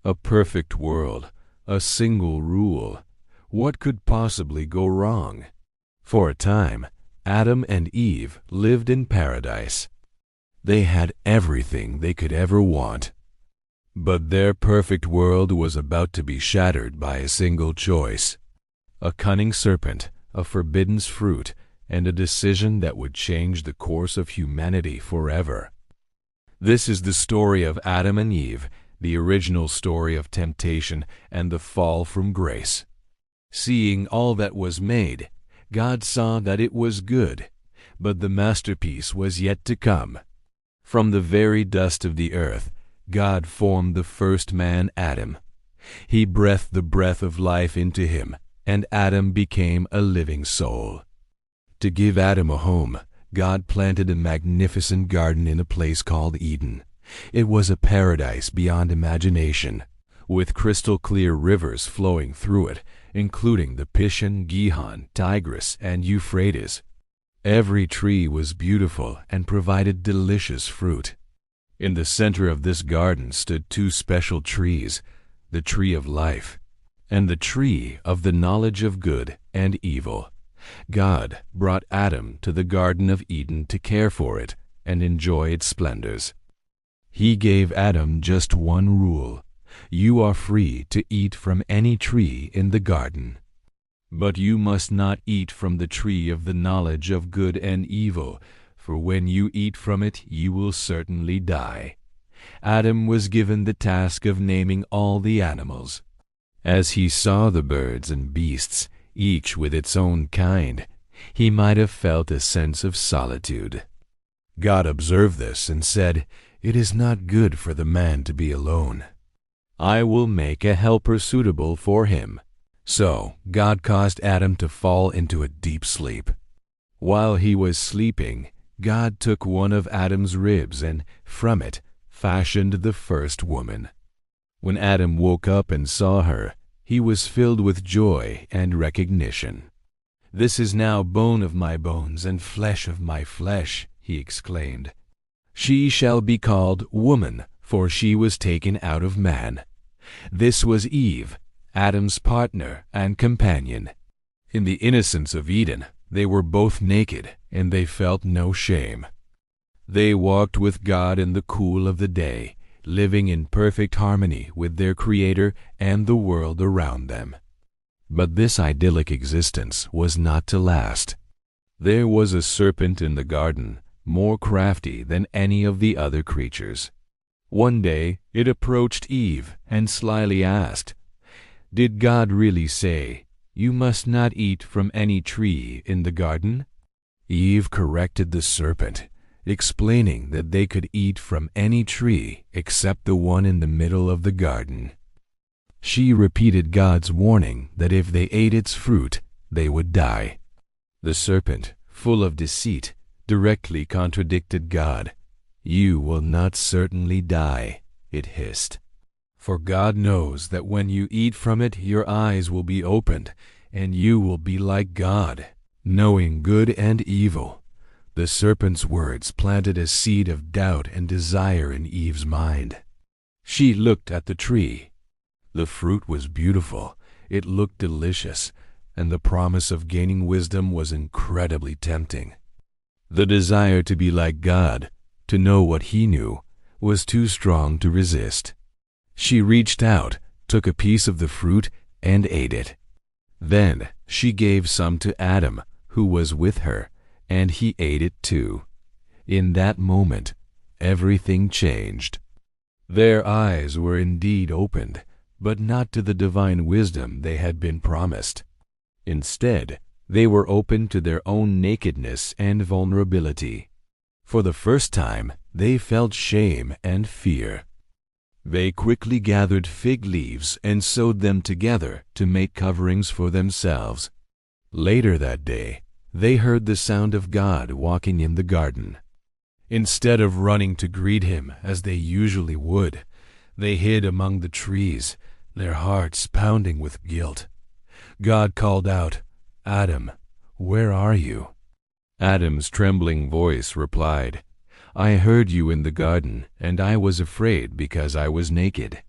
A perfect world, a single rule. What could possibly go wrong? For a time, Adam and Eve lived in paradise. They had everything they could ever want. But their perfect world was about to be shattered by a single choice. A cunning serpent, a forbidden fruit, and a decision that would change the course of humanity forever. This is the story of Adam and Eve, the original story of temptation and the fall from grace. Seeing all that was made, God saw that it was good, but the masterpiece was yet to come. From the very dust of the earth, God formed the first man, Adam. He breathed the breath of life into him, and Adam became a living soul. To give Adam a home, God planted a magnificent garden in a place called Eden. It was a paradise beyond imagination, with crystal-clear rivers flowing through it, including the Pishon, Gihon, Tigris, and Euphrates. Every tree was beautiful and provided delicious fruit. In the center of this garden stood two special trees, the tree of life and the tree of the knowledge of good and evil. God brought Adam to the Garden of Eden to care for it and enjoy its splendors. He gave Adam just one rule: you are free to eat from any tree in the garden, but you must not eat from the tree of the knowledge of good and evil, for when you eat from it you will certainly die. Adam was given the task of naming all the animals. As he saw the birds and beasts, each with its own kind, he might have felt a sense of solitude. God observed this and said, "It is not good for the man to be alone. I will make a helper suitable for him." So God caused Adam to fall into a deep sleep. While he was sleeping, God took one of Adam's ribs and from it fashioned the first woman. When Adam woke up and saw her, he was filled with joy and recognition. "This is now bone of my bones and flesh of my flesh," he exclaimed. "She shall be called woman, for she was taken out of man." This was Eve, Adam's partner and companion. In the innocence of Eden, they were both naked, and they felt no shame. They walked with God in the cool of the day, living in perfect harmony with their Creator and the world around them. But this idyllic existence was not to last. There was a serpent in the garden, more crafty than any of the other creatures. One day it approached Eve and slyly asked, "Did God really say, 'You must not eat from any tree in the garden'?" Eve corrected the serpent, explaining that they could eat from any tree except the one in the middle of the garden. She repeated God's warning that if they ate its fruit, they would die. The serpent, full of deceit, directly contradicted God. "You will not certainly die," it hissed. "For God knows that when you eat from it, your eyes will be opened, and you will be like God, knowing good and evil." The serpent's words planted a seed of doubt and desire in Eve's mind. She looked at the tree. The fruit was beautiful, it looked delicious, and the promise of gaining wisdom was incredibly tempting. The desire to be like God, to know what He knew, was too strong to resist. She reached out, took a piece of the fruit, and ate it. Then she gave some to Adam, who was with her, and he ate it too. In that moment, everything changed. Their eyes were indeed opened, but not to the divine wisdom they had been promised. Instead, they were open to their own nakedness and vulnerability. For the first time, they felt shame and fear. They quickly gathered fig leaves and sewed them together to make coverings for themselves. Later that day, they heard the sound of God walking in the garden. Instead of running to greet Him as they usually would, they hid among the trees, their hearts pounding with guilt. God called out, "Adam, where are you?" Adam's trembling voice replied, "I heard you in the garden, and I was afraid because I was naked."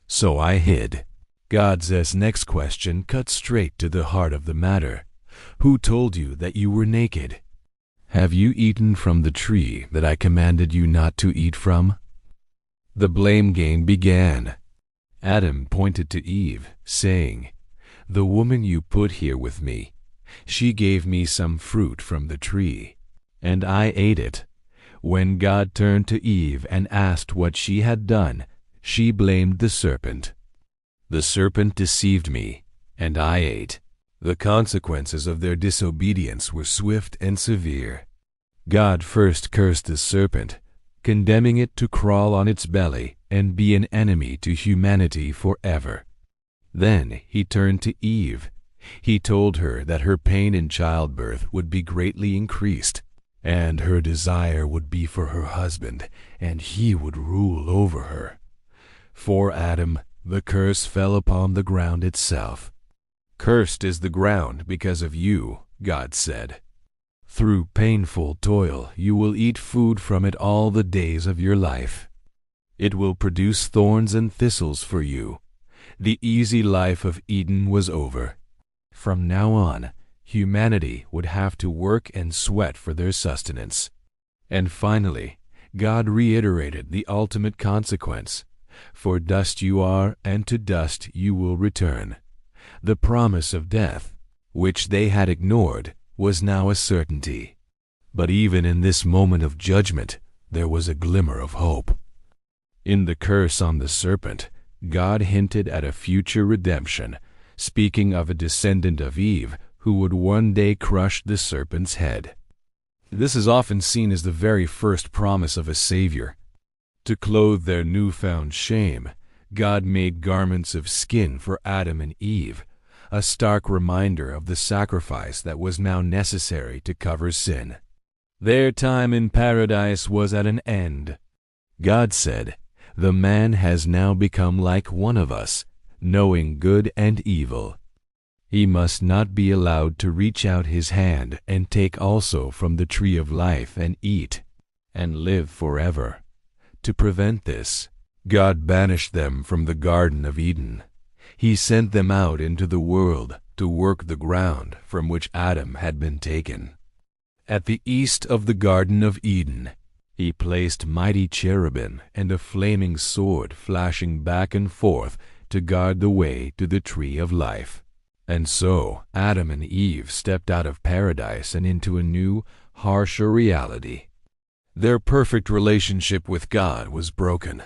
So I hid. God's next question cut straight to the heart of the matter. Who told you that you were naked? Have you eaten from the tree that I commanded you not to eat from? The blame game began. Adam pointed to Eve, saying, "The woman you put here with me, she gave me some fruit from the tree, and I ate it." When God turned to Eve and asked what she had done, she blamed the serpent. "The serpent deceived me, and I ate." The consequences of their disobedience were swift and severe. God first cursed the serpent, condemning it to crawl on its belly and be an enemy to humanity forever. Then he turned to Eve. He told her that her pain in childbirth would be greatly increased, and her desire would be for her husband, and he would rule over her. For Adam, the curse fell upon the ground itself. "Cursed is the ground because of you," God said. "Through painful toil you will eat food from it all the days of your life. It will produce thorns and thistles for you." The easy life of Eden was over. From now on, humanity would have to work and sweat for their sustenance. And finally, God reiterated the ultimate consequence. "For dust you are, and to dust you will return." The promise of death, which they had ignored, was now a certainty. But even in this moment of judgment, there was a glimmer of hope. In the curse on the serpent, God hinted at a future redemption, speaking of a descendant of Eve who would one day crush the serpent's head. This is often seen as the very first promise of a Savior. To clothe their newfound shame, God made garments of skin for Adam and Eve, a stark reminder of the sacrifice that was now necessary to cover sin. Their time in paradise was at an end. God said, "The man has now become like one of us, knowing good and evil." He must not be allowed to reach out his hand and take also from the tree of life and eat, and live forever. To prevent this, God banished them from the Garden of Eden. He sent them out into the world to work the ground from which Adam had been taken. At the east of the Garden of Eden, he placed mighty cherubim and a flaming sword flashing back and forth to guard the way to the tree of life. And so Adam and Eve stepped out of paradise and into a new, harsher reality. Their perfect relationship with God was broken.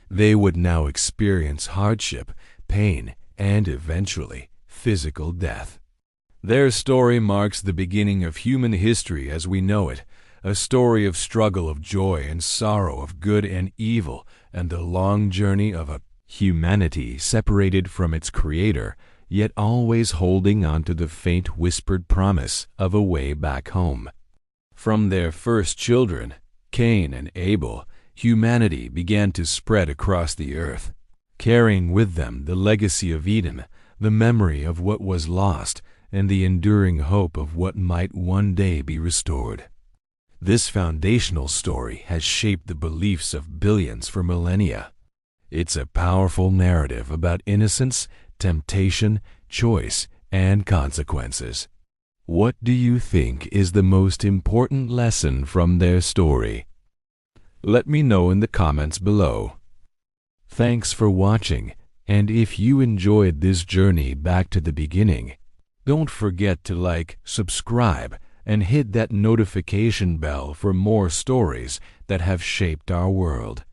They would now experience hardship, pain, and eventually physical death. Their story marks the beginning of human history as we know it, a story of struggle, of joy and sorrow, of good and evil, and the long journey of a humanity separated from its Creator, yet always holding on to the faint whispered promise of a way back home. From their first children, Cain and Abel, humanity began to spread across the earth, carrying with them the legacy of Eden, the memory of what was lost, and the enduring hope of what might one day be restored. This foundational story has shaped the beliefs of billions for millennia. It's a powerful narrative about innocence, temptation, choice, and consequences. What do you think is the most important lesson from their story? Let me know in the comments below. Thanks for watching, and if you enjoyed this journey back to the beginning, don't forget to like, subscribe, and hit that notification bell for more stories that have shaped our world.